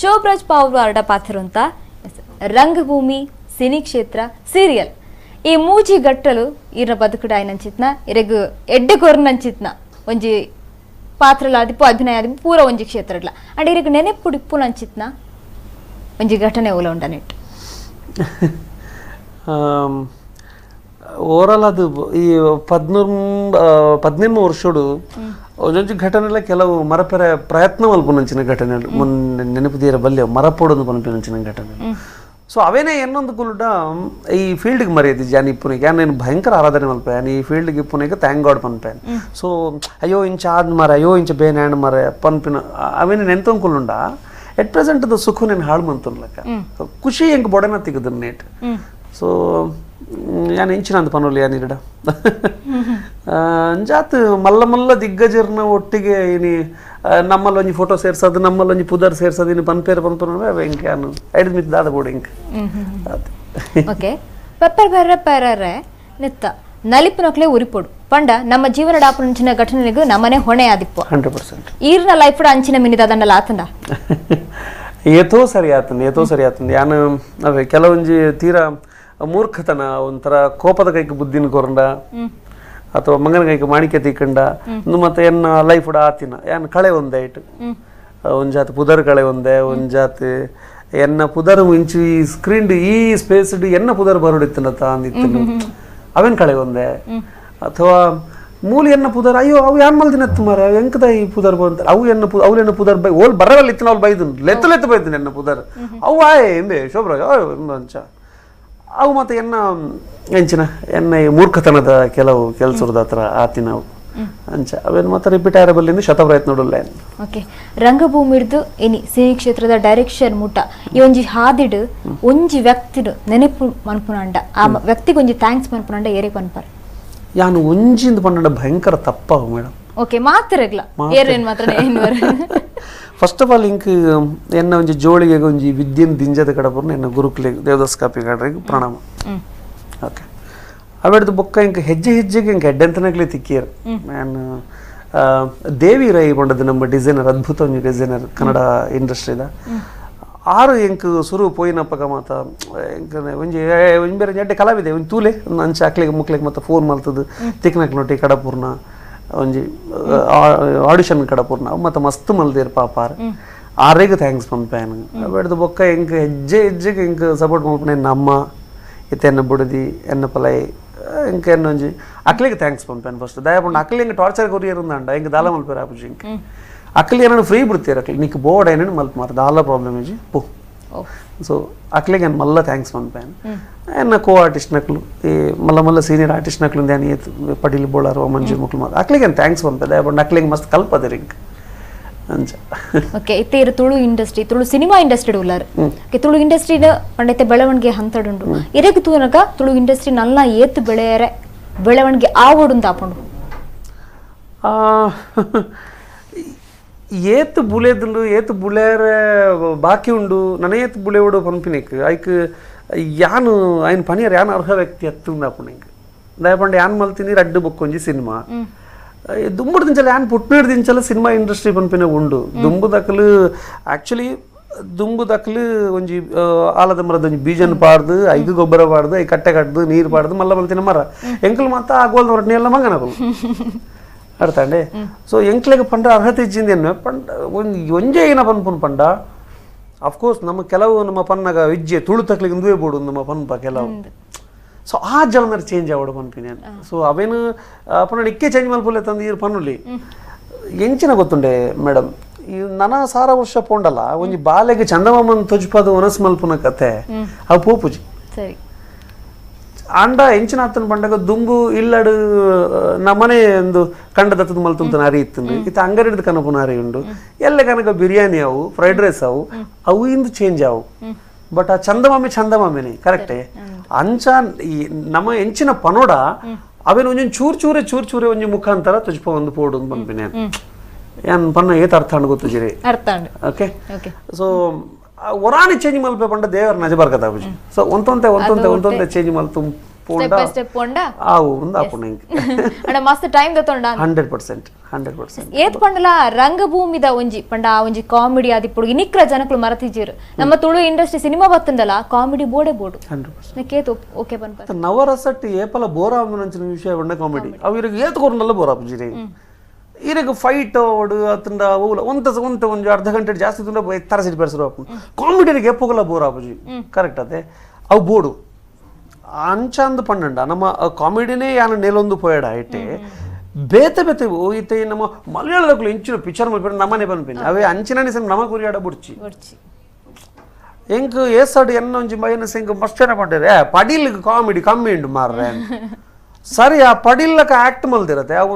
Sobhraj ಪಾವ್ರು order ಪಾತ್ರ ಅಂತ ರಂಗಭೂಮಿ ಸಿನಿ ಕ್ಷೇತ್ರ ಸೀರಿಯಲ್ ಈ ಮೂಜಿ ಗಟ್ಟಲು ಇರ ಬದುಕುಡ ಆಯ್ನಂಚಿತ್ನ ಇರಗ ಎಡ್ಡೆ ಕೊರ್ನಂಚಿತ್ನ ಒಂಜಿ ಪಾತ್ರಲ ಆದಿಪ್ಪು ಅಭಿನಯ ಆದಿಪ್ಪು ಪೂರ ಒಂಜಿ ಕ್ಷೇತ್ರಡ್ಲ ಅಂಡ್ ಇರಗ ನೆನೆಪುಡು ಇಪ್ಪು ನಂಚಿತ್ನ ಒಂಜಿ ಘಟನೆ ಓಲ ಉಂಡ ನೆಟ್ ಓವರಾಲ್ ಅದು ಈ 13 ವರ್ಷೋಡು ಒಂದೊಂದು ಘಟನೆಲ್ಲ ಕೆಲವು ಮರಪೆರೆ ಪ್ರಯತ್ನ ಮಲ್ಪುನಂಚಿನ ಘಟನೆಗಳು ಮೊನ್ನೆ ನೆನಪುದೀರ ಬಲ್ಯ ಮರಪೋಡೊಂದು ಪನ್ಪಿನಂಚಿನ ಘಟನೆ ಸೊ ಅವೇನೇ ಇನ್ನೊಂದು ಕುಲ್ಡ ಈ ಫೀಲ್ಡ್ಗೆ ಮರ್ಯಾದೆ ಜಾನ್ ಇಪ್ಪುನಿಗೆ ಯಾನ್ ಏನು ಭಯಂಕರ ಆರಾಧನೆ ಮಲ್ಪೆ ಈ ಫೀಲ್ಡ್ಗೆ ಇಪ್ಪುನಿಗೆ ಥ್ಯಾಂಕ್ ಗಾಡ್ ಪನ್ಪೇನ್ ಸೊ ಅಯ್ಯೋ ಇಂಚ ಆದ್ ಮರ ಅಯ್ಯೋ ಇಂಚ ಬೇನ್ ಹ್ಯಾಂಡ್ ಮರ ಪನ್ಪಿನ ಅವೇನೇ ನೆಂತೊಂದು ಕುಲ್ಲುಂಡ ಎಟ್ ಪ್ರೆಸೆಂಟ್ ಅದು ಸುಖ నేను ಹಾಳು ಮಂತುನ್ಲಕ ಖುಷಿ ಹೆಂಗೆ ಬೊಡನ ತೆಗೆದು ನೇಟ್ ಸೊ ಯಾನ್ ಎಂಚಿನ ಅಂತ ಪನೋಲಿ ಯಾನಿರಡ ಜಾತ್ ಮಲ್ಲ ಮಲ್ಲ ದಿಗ್ಗಜರ್ನ ಒಟ್ಟಿಗೆ ಇನಿ ನಮ್ಮಲ್ಲಿ ಒಂಜಿ ಫೋಟೋ ಸೇರ್ಸೋದು ನಮ್ಮಲ್ಲಿ ಒಂಜಿ ಪುದರ್ ಸೇರ್ಸೋದು ಇನ್ನು ಪನ್ಪೇರು ಪನ್ಪನ ಹೆಂಗೆ ಯಾನು ಐದು ಮಿತ್ ದಾದ ಬೋಡು ಹಿಂಗೆ ಓಕೆ ಪೆಪ್ಪರ್ ಬರ್ರೆ ಪೆರರೆ ನಿತ್ತ ನಲಿಪಿನೊಕ್ಲೆ ಉರಿಪೊಡು ಪಂಡ ನಮ್ಮ ಜೀವನ ಡಾಪುನಂಚಿನ ಘಟನೆಗೂ ನಮ್ಮನೆ ಹೊಣೆ ಆದಿಪ್ಪು 100% ಈರ್ನ ಲೈಫ್ ಅಂಚಿನ ಮಿನಿದ ದಂಡಲ ಆತಂಡ ಏತೋ ಸರಿ ಆತಂದು ಯಾನು ಅವೇ ಕೆಲವೊಂಜಿ ತೀರಾ ಮೂರ್ಖತನ ಒಂಥರ ಕೋಪದ ಕೈಗೆ ಬುದ್ಧಿನ ಕೊರಂಡ ಅಥವಾ ಮಂಗನ ಕೈಗೆ ಮಾಣಿಕೆ ತೀಕಂಡ ಮತ್ತೆ ಎನ್ನ ಲೈಫ್ ಆತಿನ ಯಾನ್ ಕಳೆ ಒಂದೇ ಇಟ್ಟು ಒಂಜಾತ್ ಪುದರ್ ಕಳೆ ಒಂದೇ ಒಂಜಾತ್ ಎನ್ನ ಪುದರ್ ಇಂಚು ಈ ಸ್ಕ್ರೀನ್ ಈ ಸ್ಪೇಸ್ ಎನ್ನ ಪುದರ್ ಬರೋಡಿತ್ತನತ ಅಂದಿತ್ತು ಅವೇನ್ ಕಳೆ ಒಂದೇ ಅಥವಾ ಮೂಲಿ ಎನ್ನ ಪುದರ್ ಅಯ್ಯೋ ಅವು ಯಾನ್ ಮಲ್ದಿನತ್ತು ಮಾರ ಎಂಕದ ಈ ಪುದರ್ ಬಂತಾರೆ ಅವು ಎನ್ನ ಪುದರ್ ಬೈ ಓಲ್ ಬರವಲ್ಲ ಇತ್ತಿನ ಅವ್ಳು ಬೈದನ್ ಲೆತ್ತು ಬೈದನ್ ಎನ್ನ ಪುದರ್ ಅವು ಆಯ್ ಎಂಬೆ ಶೋಭರಾಜ್ ಅಂಚ ಅವು ಮತ್ತೆ ಎಂಚಿನ ಎನ್ನ ಮೂರ್ಖತನದ ಕೆಲವು ಕೆಲಸದ ಹತ್ರ ಆತಿನವು ಅಂಚ ಅವೇನು ಮತ್ತೆ ರಿಪೀಟ್ ಆಗಿರಬಲ್ಲಿಂದ ಶತಪ್ರಯತ್ನ ನೋಡಲ್ಲ ಓಕೆ ರಂಗಭೂಮಿಡ್ದು ಇನಿ ಸಿನಿ ಕ್ಷೇತ್ರದ ಡೈರೆಕ್ಷನ್ ಮುಟ ಈ ಒಂಜಿ ಹಾದಿಡು ಒಂಜಿ ವ್ಯಕ್ತಿಡು ನೆನಪು ಮನ್ಪುನಂಡ ಆ ವ್ಯಕ್ತಿಗೆ ಒಂಜಿ ಥ್ಯಾಂಕ್ಸ್ ಮನ್ಪುನಂಡ ಏರೆ ಪನ್ಪರ್ ಯಾನು ಒಂಜಿಂದ ಪಂಡ ಭಯಂಕರ ತಪ್ಪಾವು ಮೇಡಮ್ ಓಕೆ ಮಾತಿರಗ್ಲ ಏರೇನ್ ಮಾತ್ರ ಫಸ್ಟ್ ಆಫ್ ಆಲ್ ಇಂಕ್ ಎನ್ನ ಒಂಜಿ ಜೋಳಿಗೆ ಒಂಜಿ ವಿದ್ಯೆನ್ ದಿಂಜದ ಕಡಪುರ್ನ ಎನ್ನ ಗುರುಕ್ಲೆ ದೇವದಾಸ್ ಕಾಪಿ ಕಾಡ್ರಿಗೆ ಪ್ರಣಾಮ ಓಕೆ ಅವೆಡ್ದು ಬೊಕ್ಕ ಇಂಕ ಹೆಜ್ಜೆಗೆ ಇಂಕ ಹೆಡ್ಡೆಂತನಾಗ್ಲಿ ತಿಕ್ಕಿಯರು ನಾನು ದೇವಿ ರೈ ಬಂಡದ್ದು ನಮ್ಮ ಡಿಸೈನರ್ ಅದ್ಭುತ ಒಂಜಿ ಡಿಸೈನರ್ ಕನ್ನಡ ಇಂಡಸ್ಟ್ರಿದ ಆರು ಎಂಕ್ ಸುರು ಪೋಯಿನಪ್ಪಗ ಮಾತ ಎಂಕ್ ಒಂಜಿ ಬೇರೆ ಎಡ್ಡೆ ಕಲಾವಿದೆ ಒಂಜಿ ತೂಲೆ ಅಂಚೆ ಅಕ್ಲಿಗೆ ಮುಕ್ಲಿಗೆ ಮತ್ತೆ ಫೋನ್ ಮಲ್ತದ್ದು ತಿಕ್ನಕ್ ನೋಟಿ ಕಡಪುರ್ನ ಒಂಜಿ ಆಡಿಷನ್ ಕಡಪುರ್ನ ಮತ್ತೆ ಮಸ್ತ್ ಮಲ್ದಿರ್ ಪಾಪಾರ ಆರೇಗ ಥ್ಯಾಂಕ್ಸ್ ಪಂಪೇನ್ ಅವೆಡ್ದು ಬೊಕ್ಕ ಎಂಕ್ ಹೆಜ್ಜೆಗೆ ಎಂಕ್ ಸಪೋರ್ಟ್ ಮಲ್ಪನೆ ನಮ್ಮ ಇತ್ತೆ ಎನ್ನ ಬುಡದಿ ಎನ್ನ ಪಲೈ ಎಂಕ ಎನ್ನೊಂಜಿ ಅಕ್ಲಿಗೆ ಥ್ಯಾಂಕ್ಸ್ ಪಂಪೇನ್ ಫಸ್ಟ್ ದಯಪಂಡು ಅಕ್ಲಿ ಎಂಗೆ ಟಾರ್ಚರ್ ಕೊರಿಯರ್ ಉಂದಂಡ ಎಂಗೆ ದಾಲ ಮಲ್ಪೇರ ಆಪುಜಿ ಇಂಕ್ ಅಕ್ಲಿ ಏನಾನು ಫ್ರೀ ಬಿಡ್ತೀರ ಅಕ್ಲಿ ನೀಕ್ ಬೋರ್ಡ್ ಏನೇನು ಮಲ್ಪ ಮಾರ ದಾಲ ಪ್ರಾಬ್ಲಮ್ ಇಜಿ ಪು ಸೊ ಅಕ್ಲಿಗೆ ಏನು ಮಲ್ಲ ಥ್ಯಾಂಕ್ಸ್ ಪಂಪೇನ್ ಎನ್ನ ಕೋ ಆರ್ಟಿಸ್ಟ್ ನಕ್ಲು ಈ ಮಲ್ಲ ಸೀನಿಯರ್ ಆರ್ಟಿಸ್ಟ್ ನಕ್ಲು ಏನು ಏತ್ ಪಟೀಲ್ ಬೋಳಾರು ಮಂಜು ಮಕ್ಳು ಮಾತು ಅಕ್ಲಿಗೆ ಏನು ಥ್ಯಾಂಕ್ಸ್ ಪಂಪೆ ದಯಪಂಡು ಅಕ್ಲಿಗೆ ಮಸ್ತ್ ಕಲ್ಪದೆ ಇಂಕ್ ಅಂಚ ಓಕೆ ಇತ್ತೆ ಇರು Tulu industry Tulu cinema industry ಉಳ್ಳಾರ್ ಓಕೆ ತುಳು ಇಂಡಸ್ಟ್ರಿ ಪಂಡೈತೆ ಬೆಳವಣಿಗೆ ಹಂತಡುಂಡು ಇರೆಗ್ ತೂನಗ ತುಳು ಇಂಡಸ್ಟ್ರಿ ನಲ್ಲ ಏತ್ ಬೆಳವಣಿಗೆ ಆವಡು ತಾಪಂಡು ಏತ್ ಬುಳೆದಲು ಏತ್ ಬುಳೇರೆ ಬಾಕಿ ಉಂಡು ನನ್ನ ಏತ್ ಬುಳೆವಡು ಪನ್ಪಿನಿಕ್ ಐಕ್ ಯಾನು ಐನ್ ಪನಿಯರ್ ಯಾನ್ ಅರ್ಹ ವ್ಯಕ್ತಿ ಹತ್ತುಂದಾಪುಣ ಇಂಕ್ ದಯಪಂಡು ಯಾನ್ ಮಲ್ತೀನಿ ರಡ್ಡು ಬೊಕ್ಕೊಂಜಿ ಸಿನಿಮಾ ದುಂಬುಡು ದಿಂಚಲ ಯಾನ್ ಪುಟ್ನೇಡು ದಿಂಚಲ ಸಿನಿಮಾ ಇಂಡಸ್ಟ್ರಿ ಪನ್ಪಿನ ಉಂಡು ದುಂಬು ದಕ್ಕಲು ಆಕ್ಚುಲಿ ದುಂಬು ದಕ್ಕಲು ಒಂಜಿ ಆಲದ ಮರದ ಒಂಜಿ ಬೀಜನ್ ಪಾಡ್ದು ಐದು ಗೊಬ್ಬರ ಪಾಡ್ದು ಐ ಕಟ್ಟೆ ಕಟ್ದು ನೀರು ಪಾಡ್ದು ಮಲ್ಲ ಮಲ್ತಿನ ಮರ ಎಂಕಲ್ ಮಾತ ಆಗೋಲ್ ಹೊರಟ್ನಿ ಎಲ್ಲ ಮಂಗನಗಳು ಅರ್ಥಂಡೆ ಸೊ ಎಂಕ್ಲೆಗೆ ಪಂಡ ಅರ್ಹತೆ ಇಜ್ಜಿಂದೇನು ಪಂಡ ಒಂಜೆ ಏನ ಪನ್ಪುನ್ ಪಂಡ ಅಫ್ಕೋರ್ಸ್ ನಮ್ಮ ಕೆಲವು ನಮ್ಮ ಪನ್ನಗ ವಿಜ್ಜೆ ತುಳು ತಕ್ಲಿಗೆ ಇಂದುವೆ ಬೋಡು ನಮ್ಮ ಪನ್ಪ ಕೆಲವು ಸೊ ಆ ಜಲಮರ್ ಚೇಂಜ್ ಆವಡು ಪನ್ಪಿನ ಸೊ ಅವೇನು ಪನ್ನ ಇಕ್ಕೆ ಚೇಂಜ್ ಮಲ್ಪುಲೆ ತಂದು ಇರು ಪನ್ನುಲಿ ಎಂಚಿನ ಗೊತ್ತುಂಡೆ ಮೇಡಮ್ ಈ ನನ ಸಾರ ವರ್ಷ ಪೋಂಡಲ್ಲ ಒಂಜಿ ಬಾಲೆಗೆ ಚಂದಮಾಮನ್ ತೊಜ್ಪದು ಒನಸ್ ಮಲ್ಪುನ ಕತೆ ಅವು ಪೋಪುಜಿ ಸರಿ ಅಂಡ ಎಂಚಿನ ಆತನ ಬಂಡಾಗ ದುಂಬು ಇಲ್ಲಡು ನಮ್ಮನೆ ಒಂದು ಕಂಡದತ್ತದ ಮಲ್ತುಂತನ ಅರಿ ಇತ್ತು ಇತ್ತ ಅಂಗಡಿದ ಕನಪುನ ಅರಿ ಉಂಡು ಎಲ್ಲ ಕನಕ ಬಿರಿಯಾನಿ ಅವು ಫ್ರೈಡ್ ರೈಸ್ ಅವು ಇಂದು ಚೇಂಜ್ ಅವು ಬಟ್ ಆ ಚಂದಮಾಮೆನೆ ಕರೆಕ್ಟೇ ಅಂಚ ಈ ನಮ್ಮ ಎಂಚಿನ ಪನೋಡ ಅವೇನು ಒಂಜೊಂದು ಚೂರ್ ಒಂಜಿ ಮುಖಾಂತರ ತುಜ್ಪ ಒಂದು ಪೋಡು ಬಂದ್ಬಿನೆ ಏನ್ ಪನ್ನ ಏತ್ ಅರ್ಥ ಅಂಡ್ ಗೊತ್ತಿರಿ ಓಕೆ ಸೊ ಒರಾನಿ ಚೇಂಜ್ ಮಲ್ಪೆ ಪಂಡ ದೇವರ ನಜ ಬರ್ಕದ ಬುಜಿ ಸೊ ಒಂತೊಂತೆ ಚೇಂಜ್ ಮಲ್ತು ಸ್ಟೆಪ್ ಪೋಂಡ ಆವು ಒಂದು ಆಪುಂಡ ಇಂಕ್ ಅಣ್ಣ ಮಸ್ತ್ ಟೈಮ್ ದತೊಂಡ 100% ಏತ್ ಪಂಡಲ ರಂಗಭೂಮಿದ ಒಂಜಿ ಪಂಡ ಒಂಜಿ ಕಾಮಿಡಿ ಆದಿಪ್ಪುಡು ಇನಿಕ್ರ ಜನಕುಲು ಮರತಿಜೀರು ನಮ್ಮ ತುಳು ಇಂಡಸ್ಟ್ರಿ ಸಿನಿಮಾ ಬತ್ತಂದಲ್ಲ ಕಾಮಿಡಿ ಬೋಡೆ ಬೋಡು 100% ಕೇತ್ ಓಕೆ ಪನ್ಪ ನವರಸಟ್ ಏಪಲ ಬೋರ್ ಆವನಂಚಿನ ವಿಷಯ ಬಂಡ ಕಾಮಿಡಿ ಅವು ಇರಗೆ ಏತ್ ಕೊರ್ನಲ್ಲ ಬೋರ್ ಆಪುಜಿರಿ ಇರಗೆ ಫೈಟ್ ಓಡು ಅತಂಡ ಓಲ ಒಂದು ಅರ್ಧ ಗಂಟೆ ಜಾಸ್ತಿ ತುಂಡ ತರಸಿಡಿ ಬೆರ್ಸರು ಆಪು ಕಾಮಿಡಿಗೆ ಎಪ್ಪೋಗಲ ಬೋರ್ ಆಪುಜಿ ಕರೆಕ್ಟ್ ಅದೇ ಅವು ಬೋಡು ಅಂಚಂದು ಪಂಡ ನಮ್ಮ ಕಾಮಿಡಿನೇ ಯಾನ ನೆಲೊಂದು ಪೋಯಡ ಐಟೆ ಬೇತೆ ಬೇತೆ ಈತೆ ನಮ್ಮ ಮಲಯಾಳದಕ್ಕೂ ಇಂಚಿನ ಪಿಕ್ಚರ್ ಮಲ್ಪೇಡ ನಮ್ಮನೆ ಬಂದ್ಪೇನೆ ಅವೇ ಅಂಚಿನ ನಮ್ಮ ಕುರಿಯಾಡ ಬುಡ್ಚಿ ಎಂಕ್ ಏಸಾಡು ಎನ್ನ ಒಂಜಿ ಮೈನಸ್ ಎಂಕ್ ಮಸ್ತ್ ಪಂಡರೆ ಪಡಿಲ್ ಕಾಮಿಡಿ ಕಮ್ಮಿ ಉಂಟು ಮಾರ್ರೆ ಸರಿ ಆ ಪಡಿಲ್ಲಕ ಆಕ್ಟ್ ಮಲ್ದಿರತ್ತೆ ಅವು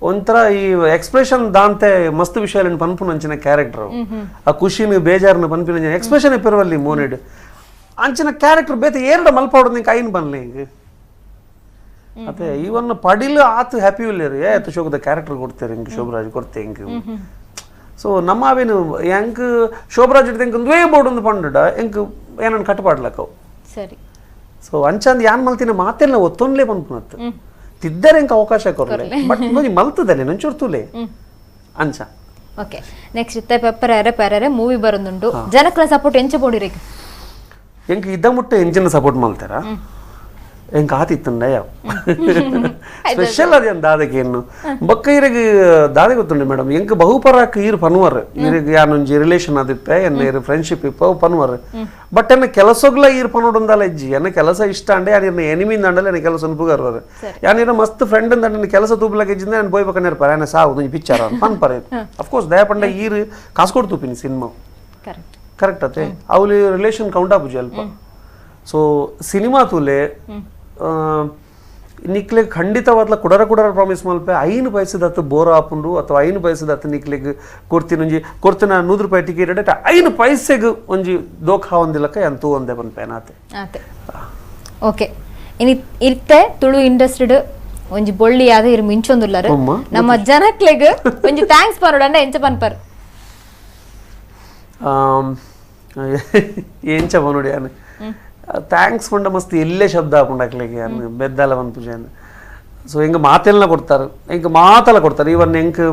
ಒಂಥರ ಈ ಎಕ್ಸ್ಪ್ರೆಷನ್ ದಾಂತೆ ಮಸ್ತ್ ವಿಷಯ ಪನ್ಪುನ ಅಂಚಿನ ಕ್ಯಾರೆಕ್ಟರ್ ಆ ಖುಷಿನ ಬೇಜಾರನ ಪನ್ಪಿನ ಎಕ್ಸ್ಪ್ರೆಷನ್ ಇಪ್ಪಿರವಲ್ಲಿ ಮೋನೆಡ್ ಅಂಚಿನ ಕ್ಯಾರೆಕ್ಟರ್ ಬೇತೆ ಏರಡ ಮಲ್ಪಾಡೋದು ನಿಂಗೆ ಐನ್ ಬನ್ಲಿ ಹಿಂಗೆ ಅದೇ ಇವನ್ನ ಪಡಿಲು ಆತು ಹ್ಯಾಪಿ ವಿಲ್ಲರಿ ಆಯ್ತು ಶೋಕದ ಕ್ಯಾರೆಕ್ಟರ್ ಕೊಡ್ತಾರೆ ಹಿಂಗೆ ಶೋಭರಾಜ್ ಕೊಡ್ತೆ ಹಿಂಗೆ ಸೊ ನಮ್ಮ ಅವೇನು ಹೆಂಗ್ ಶೋಭರಾಜ್ ಹಿಡಿದು ಹೆಂಗೆ ಒಂದೇ ಬೋರ್ಡ್ ಒಂದು ಪಂಡ ಹೆಂಗೆ ಏನನ್ನು ಕಟ್ಟಪಾಡ್ಲಕ್ಕವು ಸರಿ ಸೊ ಅಂಚಂದು ಯಾನ್ ಮಲ್ತಿನ ಮಾತೆಲ್ಲ ಒತ್ತೊಂದ್ಲೇ ಪನ್ಪುನತ್ತು ತಿದ್ದರೆ ಹೆಂಗೆ ಅವಕಾಶ ಕೊರಲೆ ಬಟ್ ನೋಡಿ ಮಲ್ತದಾನೆ ನಂಚೂರು ತುಲೆ ಅಂಚ ಓಕೆ ನೆಕ್ಸ್ಟ್ ಪೆಪ್ಪರೆ ಮೂವಿ ಬರೋದುಂಟು ಜನಕ್ಕಳ ಸಪೋರ್ಟ್ ಎಂಚ ಬೋಡಿರಿ ಹೆಂಗೆ ಇದ್ದ ಮುಟ್ಟೆ ಎಂಚಿನ ಸಪೋರ್ಟ್ ಮಲ್ತಾರ ಹೆಂಗೆ ಆತಿತ್ತಂಡ ಯಾವ ಸ್ಪೆಷಲ್ ಅದೇ ದಾದಕ್ಕೆ ಏನು ಬೊಕ್ಕ ಇರಗೆ ದಾದೆ ಗೊತ್ತುಂಡೆ ಮೇಡಮ್ ಹೆಂಗೆ ಬಹುಪರಾಕ್ ಈರು ಪನ್ವರ್ ಇರಗೆ ಯಾನೊಂಜಿ ರಿಲೇಷನ್ ಆದಿಪ್ಪೆ ಎನ್ನ ಇರು ಫ್ರೆಂಡ್ಶಿಪ್ ಇಪ್ಪ ಅವು ಪನ್ವರ್ ಬಟ್ ಎನ್ನ ಕೆಲಸಗ್ಲ ಈರು ಪನೋಡೊಂದಲ್ಲ ಇಜ್ಜಿ ಎನ್ನ ಕೆಲಸ ಇಷ್ಟ ಅಂಡೆ ಯಾನಿರ್ನ ಎನಿಮಿಂದ ಅಂಡಲ್ಲ ಎನ್ನ ಕೆಲಸ ಅನ್ಪುಗಾರ್ವರು ಯಾನಿರ ಮಸ್ತ್ ಫ್ರೆಂಡ್ ಅಂದ ನನ್ನ ಕೆಲಸ ತೂಬ್ಲಾಗ ಇಜ್ಜಿಂದ ನಾನು ಬೋಯ್ಬೇಕನ್ನ ಇರ್ಪಾರ ಎನ್ನ ಸಾವು ಒಂದು ಪಿಕ್ಚರ್ ಪನ್ಪರೆ ಅಫ್ಕೋರ್ಸ್ ದಯ ಪಂಡ ಈರು ಕಾಸು ಕೊಡ್ತೂಪಿನಿ ಸಿನಿಮಾ ಕರೆಕ್ಟ್ ಅತ್ತೆ ಅವಲಿ ರಿಲೇಷನ್ ಕೌಂಟ್ ಆಪುಜಿ ಅಲ್ಪ ಸೊ ಸಿನಿಮಾ ತೂಲೆ ನಿಕ್ಲೆಗ್ ಖಂಡಿತವಾದ್ಲ ಕುಡರ ಪ್ರಾಮಿಸ್ ಮಲ್ಪೆ 5 ಪೈಸದತ್ತು ಬೋರ್ ಆಪುಂಡು ಅಥವಾ 5 ಪೈಸದತ್ತು ನಿಕ್ಲೆಗ್ ಕೊಡ್ತಿನ 100 ರೂಪಾಯಿ ಟಿಕೆಟ್ ಅಡೆ 5 ಪೈಸೆಗ್ ಒಂಜಿ ದೋಖ ಹೊಂದಿಲಕ್ಕ ಎಂತೂ ಒಂದೇ ಪನ್ಪೇನಾತೆ ಓಕೆ ಇನಿ ಇರ್ತೆ ತುಳು ಇಂಡಸ್ಟ್ರಿಡ್ ಒಂಜಿ ಬೊಳ್ಳಿ ಆದ ಇರು ಮಿಂಚೊಂದುಲ್ಲರು ನಮ್ಮ ಜನಕ್ಲೆಗ್ ಒಂಜಿ ಥ್ಯಾಂಕ್ಸ್ ಪರೋಡಂಡ ಎಂಚ ಪನ್ಪರ್ ಎಂಚ ಪನೋಡಿ ಅನ್ನ ಥ್ಯಾಂಕ್ಸ್ ಪಂಡ ಮಸ್ತ್ ಎಲ್ಲೇ ಶಬ್ದ ಹಾಕೊಂಡಾಕ್ಲಿಕ್ಕೆ ಅನ್ನ ಬೆದ್ದಲ್ಲ ಒಂದು ಪೂಜೆ ಸೊ ಹಿಂಗೆ ಮಾತೆಲ್ಲ ಕೊಡ್ತಾರೆ ಹಿಂಗೆ ಮಾತೆಲ್ಲ ಕೊಡ್ತಾರೆ ಇವನ್ ಹೆಂಗೆ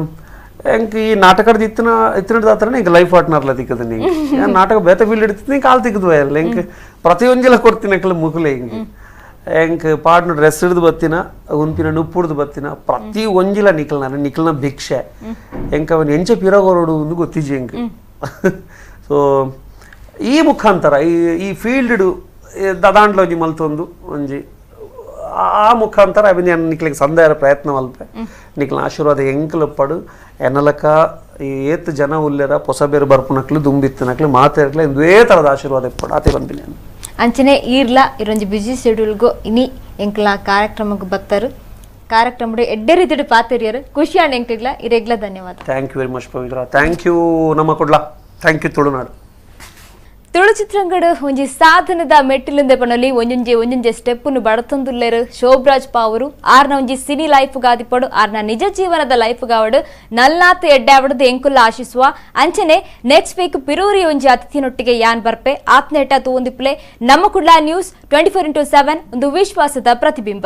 ಈ ನಾಟಕದ ಇತ್ತಿನದ ಹತ್ರ ಹಿಂಗೆ ಲೈಫ್ ಪಾರ್ಟ್ನರ್ಲ ತಿಕ್ಕದ ಹಿಂಗೆ ನಾಟಕ ಬೇತ ಫೀಲ್ಡ್ ಇಡ್ತೀನಿ ಕಾಲು ತಿಕ್ಕದ್ವ ಎಲ್ಲ ಹಿಂಗೆ ಪ್ರತಿಯೊಂದಿಲ್ಲ ಕೊಡ್ತೀನಿ ಅಕ್ಕಲ್ಲ ಮುಗುಲೆ ಹೆಂಗೆ ಪಾರ್ಟ್ನರ್ ಡ್ರೆಸ್ ಹಿಡಿದು ಬತ್ತಿನ ಉನ್ಪಿನ ನುಪ್ಪು ಹಿಡಿದು ಬತ್ತಿನ ಪ್ರತಿ ಒಂಜಿಲ ನಿಖಲ್ನ ಭಿಕ್ಷೆ ಹೆಂಗೆ ಅವನ್ ಎಂಚ ಪಿರೋಗೋಡು ಒಂದು ಗೊತ್ತಿಜಿ ಹೆಂಗೆ ಸೊ ಈ ಮುಖಾಂತರ ಈ ಫೀಲ್ಡ್ ದಾಂಡ್ಲ ಒಂಜಿ ಮಲ್ತೊಂದು ಒಂಜಿ ಆ ಮುಖಾಂತರ ಅವಿನ ನಿಕ್ಲಿಗೆ ಸಂದೇಹ ಪ್ರಯತ್ನ ಮಲ್ಪೆ ನಿಕ್ಲ ಆಶೀರ್ವಾದ ಎಂಕಲು ಪಡು ಎನ್ನಲಕ ಏತ್ ಜನ ಉಲ್ಲೆರ ಹೊಸಬೇರು ಬರ್ಪುನಕ್ಲು ದುಂಬಿತ್ತನಕ್ಲು ಮಾತಾಡ್ಲ ಇಂದೇ ತರದ ಆಶೀರ್ವಾದ ಪಡು ಆತೆ ಬಂದಿನಿ ಅಂಚನೆ ಈರ್ಲ ಇರೊಂಜಿ ಬಿಜಿ ಶೆಡ್ಯೂಲ್ಗು ಇನಿ ಎಂಕ್ಲ ಕಾರ್ಯಕ್ರಮಕ್ಕೆ ಬತ್ತರು ಕಾರ್ಯಕ್ರಮ ಎಡ್ಡೆ ರೀತಿ ಪಾತಿರಿಯರು ಖುಷಿ ಅಂಡ್ ಎಂಕ್ಲ ಇರೆಗ್ಲ ಧನ್ಯವಾದ thank you very much Pavitra thank you Namma Kudla thank you Tulunadu Tulu ಚಿತ್ರಂಗಡು ಒಂಜಿ ಸಾಧನದ ಮೆಟ್ಟಿಲಿಂದ ಪನೊಲಿ ಒಂಜೊಂಜೆ ಸ್ಟೆಪ್ಪನ್ನು ಬಡತೊಂದುಲ್ಲೆರು ಶೋಭರಾಜ್ ಪಾವೂರು ಆರ್ನ ಒಂಜಿ ಸಿನಿ ಲೈಫ್ ಗಾದಿಪಡು ಆರ್ನ ನಿಜ ಜೀವನದ ಲೈಫ್ ಗಾವಡು ನಲ್ನಾತ್ ಎಡ್ಡೆ ಆವಡದು ಎಂಕುಲ್ಲ ಆಶಿಸುವ ಅಂಚನೆ ನೆಕ್ಸ್ಟ್ ವೀಕ್ ಪಿರೂರಿ ಒಂಜಿ ಅತಿಥಿನೊಟ್ಟಿಗೆ ಯಾನ್ ಬರ್ಪೆ ಆತ್ನೇಟ ತೂಂದಿಪ್ಲೆ ನಮ್ಮ ಕುಡ್ಲ ನ್ಯೂಸ್ 24/7 ಒಂದು ವಿಶ್ವಾಸದ ಪ್ರತಿಬಿಂಬ.